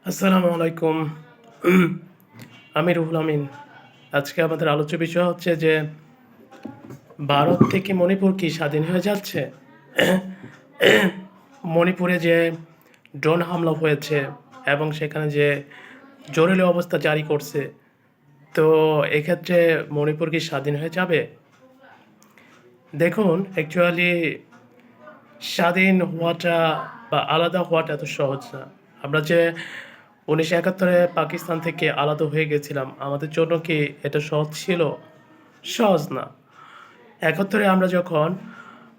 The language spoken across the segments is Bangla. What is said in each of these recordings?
আসসালামু আলাইকুম। আমি রুহুল আমিন। আজকে আমাদের আলোচ্য বিষয় হচ্ছে যে ভারত থেকে মণিপুর কি স্বাধীন হয়ে যাচ্ছে? মণিপুরে যে ড্রোন হামলা হয়েছে এবং সেখানে যে জরুরি অবস্থা জারি করছে, তো এক্ষেত্রে মণিপুর কি স্বাধীন হয়ে যাবে? দেখুন, অ্যাকচুয়ালি স্বাধীন হওয়াটা বা আলাদা হওয়াটা এত সহজ না। আমরা যে 1971-এ পাকিস্তান থেকে আলাদা হয়ে গেছিলাম, আমাদের জন্য কি এটা সহজ ছিল? সহজ না। 71-এ আমরা যখন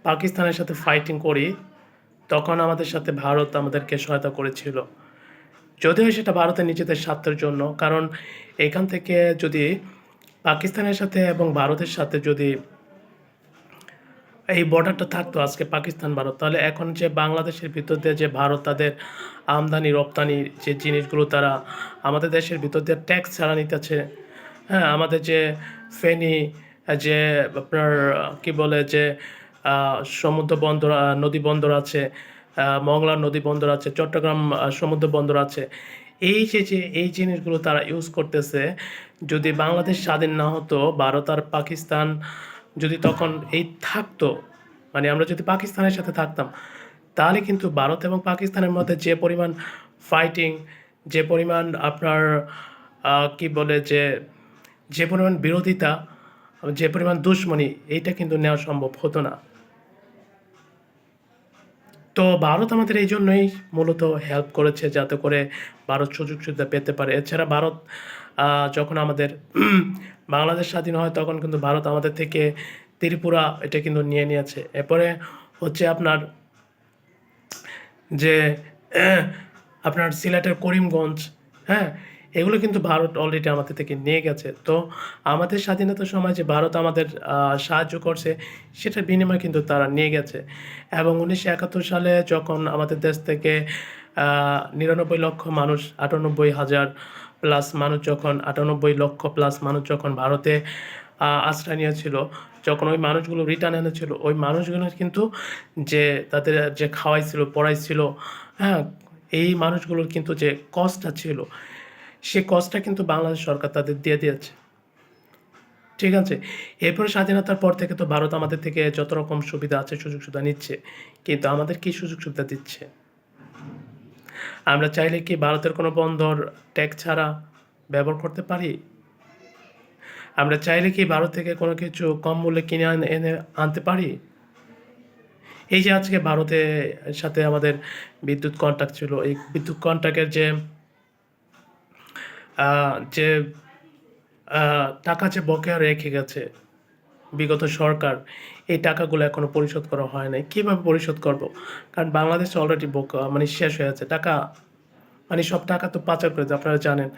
পাকিস্তানের সাথে ফাইটিং করি, তখন আমাদের সাথে ভারত আমাদেরকে সহায়তা করেছিল। যদিও সেটা ভারতের নিজেদের স্বার্থের জন্য, কারণ এখান থেকে যদি পাকিস্তানের সাথে এবং ভারতের সাথে যদি এই বর্ডারটা থাকতো আজকে পাকিস্তান ভারত, তাহলে এখন যে বাংলাদেশের ভিতর দিয়ে যে ভারত তাদের আমদানি রপ্তানির যে জিনিসগুলো তারা আমাদের দেশের ভিতর দিয়ে ট্যাক্স ছাড়া নিতেছে, হ্যাঁ, আমাদের যে ফেনী, যে আপনার কি বলে যে সমুদ্র বন্দর, নদী বন্দর আছে, মংলা নদী বন্দর আছে, চট্টগ্রাম সমুদ্র বন্দর আছে, এই জিনিসগুলো তারা ইউজ করতেছে। যদি বাংলাদেশ স্বাধীন না হতো, ভারত আর পাকিস্তান যদি তখন এই থাকতো, মানে আমরা যদি পাকিস্তানের সাথে থাকতাম, তাহলে কিন্তু ভারত এবং পাকিস্তানের মধ্যে যে পরিমাণ ফাইটিং, যে পরিমাণ আপনার কি বলে যে পরিমাণ বিরোধিতা, যে পরিমাণ দুশ্মনী, এইটা কিন্তু নেওয়া সম্ভব হতো না। তো ভারত আমাদের এই জন্যই মূলত হেল্প করেছে, যাতে করে ভারত সুযোগ সুবিধা পেতে পারে। এছাড়া ভারত যখন আমাদের বাংলাদেশ স্বাধীন হয়, তখন কিন্তু ভারত আমাদের থেকে ত্রিপুরা এটা কিন্তু নিয়ে নিয়েছে। এরপরে হচ্ছে আপনার যে আপনার সিলেটের করিমগঞ্জ, হ্যাঁ, এগুলো কিন্তু ভারত অলরেডি আমাদের থেকে নিয়ে গেছে। তো আমাদের স্বাধীনতার সময় যে ভারত আমাদের সাহায্য করছে, সেটার বিনিময়ে কিন্তু তারা নিয়ে গেছে। এবং 1971 সালে যখন আমাদের দেশ থেকে 99 লক্ষ মানুষ, 98,000 প্লাস মানুষ, যখন 98 লক্ষ প্লাস মানুষ যখন ভারতে আশ্রয় নিয়েছিল, যখন ওই মানুষগুলো রিটার্ন এনেছিল, ওই মানুষগুলো কিন্তু যে তাদের যে খাওয়াইছিল, পড়াইছিল, হ্যাঁ, এই মানুষগুলোর কিন্তু যে কষ্টটা ছিল, সে কষ্টটা কিন্তু বাংলাদেশ সরকার তাদের দিয়ে দিয়েছে। ঠিক আছে? এরপরে স্বাধীনতার পর থেকে তো ভারত আমাদের থেকে যত রকম সুবিধা আছে, সুযোগ সুবিধা নিচ্ছে। কিন্তু আমাদের কি সুযোগ সুবিধা দিচ্ছে? আমরা চাইলে কি ভারতের কোনো বন্দর ট্যাক্স ছাড়া ব্যবহার করতে পারি? আমরা চাইলে কি ভারত থেকে কোনো কিছু কম মূল্যে কিনে এনে আনতে পারি? এই যে আজকে ভারতের সাথে আমাদের বিদ্যুৎ কন্ট্রাক্ট ছিল, এই বিদ্যুৎ কন্ট্রাক্টের যে টাকা যে বকেয়া রেখে গেছে বিগত সরকার, এই টাকাগুলো এখনো পরিশোধ করা হয় নাই। কিভাবে পরিশোধ করব? কারণ বাংলাদেশে অলরেডি মানে শেষ হয়ে আছে টাকা, মানে সব টাকা তো পাচার করেছে। আপনারা জানেন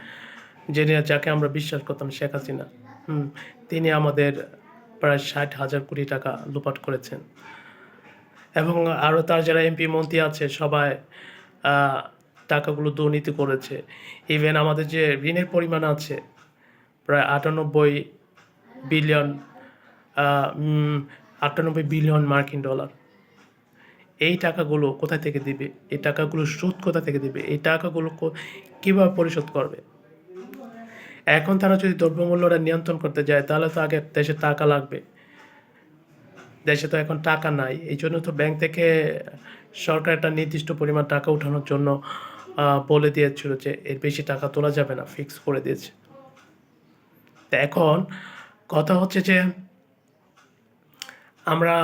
যে যাকে আমরা বিশ্বাস করতাম, শেখ হাসিনা, তিনি আমাদের প্রায় 60,000 কোটি টাকা লুপাট করেছেন। এবং আরও তার যারা এমপি মন্ত্রী আছে, সবাই টাকাগুলো দুর্নীতি করেছে। ইভেন আমাদের যে ঋণের পরিমাণ আছে প্রায় 98 বিলিয়ন, 98 বিলিয়ন মার্কিন ডলার। এই টাকাগুলো কোথা থেকে দিবে? এই টাকাগুলো সুদ কোথা থেকে দিবে? এই টাকাগুলো কীভাবে পরিশোধ করবে? এখন তারা যদি দ্রব্যমূল্যটা নিয়ন্ত্রণ করতে যায়, তাহলে তো আগে দেশে টাকা লাগবে। দেশে তো এখন টাকা নাই। এই জন্য তো ব্যাংক থেকে সরকার একটা নির্দিষ্ট পরিমাণ টাকা উঠানোর জন্য বলে দিয়েছিল যে এর বেশি টাকা তোলা যাবে না, ফিক্স করে দিয়েছে। তো এখন কথা হচ্ছে যে আমরা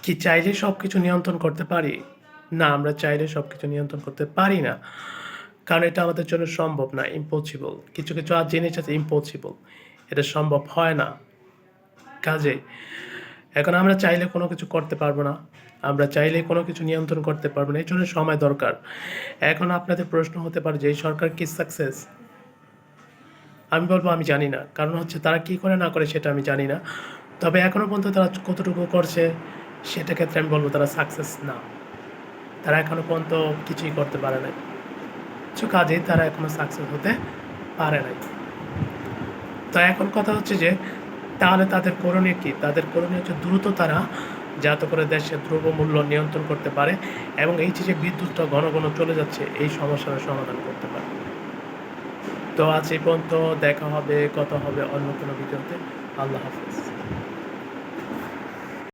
কি চাইলে সব কিছু নিয়ন্ত্রণ করতে পারি? না, আমরা চাইলে সব কিছু নিয়ন্ত্রণ করতে পারি না। কারণ এটা আমাদের জন্য সম্ভব না, ইম্পসিবল। কিছু জিনিস আছে ইম্পসিবল, এটা সম্ভব হয় না। কাজেই এখন আমরা চাইলে কোনো কিছু করতে পারবো না, আমরা চাইলে কোনো কিছু নিয়ন্ত্রণ করতে পারবো না। এর জন্য সময় দরকার। এখন আপনাদের প্রশ্ন হতে পারে যে এই সরকার কি সাকসেস? আমি বলবো আমি জানি না। কারণ হচ্ছে তারা কী করে না করে সেটা আমি জানি না। তবে এখনও পর্যন্ত তারা কতটুকু করছে, সেটা ক্ষেত্রে আমি বলবো তারা সাকসেস না। তারা এখনও পর্যন্ত কিছুই করতে পারে নাই। কিছু কাজেই তারা এখনও সাকসেস হতে পারে নাই। তো এখন কথা হচ্ছে যে তাহলে তাদের করণীয় কী? তাদের করণীয় হচ্ছে দ্রুত তারা যাতে করে দেশের দ্রব্যমূল্য নিয়ন্ত্রণ করতে পারে এবং এই যে বিদ্যুৎটা ঘন ঘন চলে যাচ্ছে এই সমস্যার সমাধান করতে পারে। তো আজ এই পর্যন্ত, দেখা হবে, কথা হবে অন্য কোনো ভিডিওতে। আল্লাহ হাফেজ।